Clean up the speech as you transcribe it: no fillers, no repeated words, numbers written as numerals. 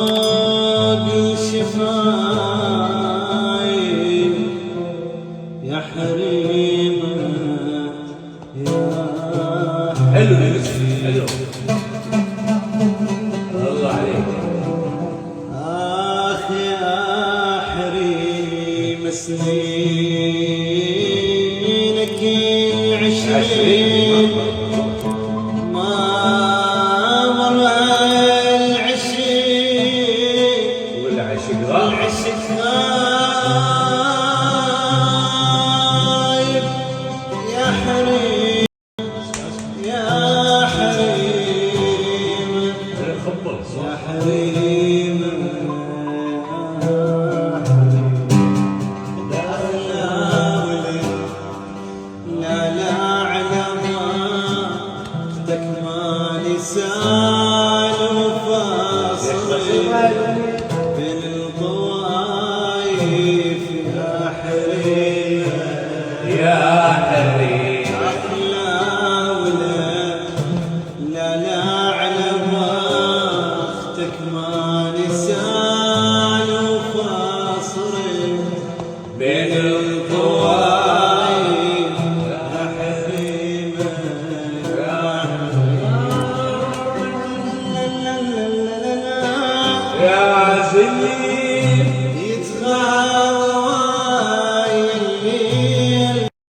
فوق الشفايف يا حريمة يا حلو حلو الله عليك. آخ يا حريم سنينك 20 والعشق غايب يا حريم يا حريم يا حريم لا على ما ما لسان وفاصل بين الطوايف يا حريم يا حريم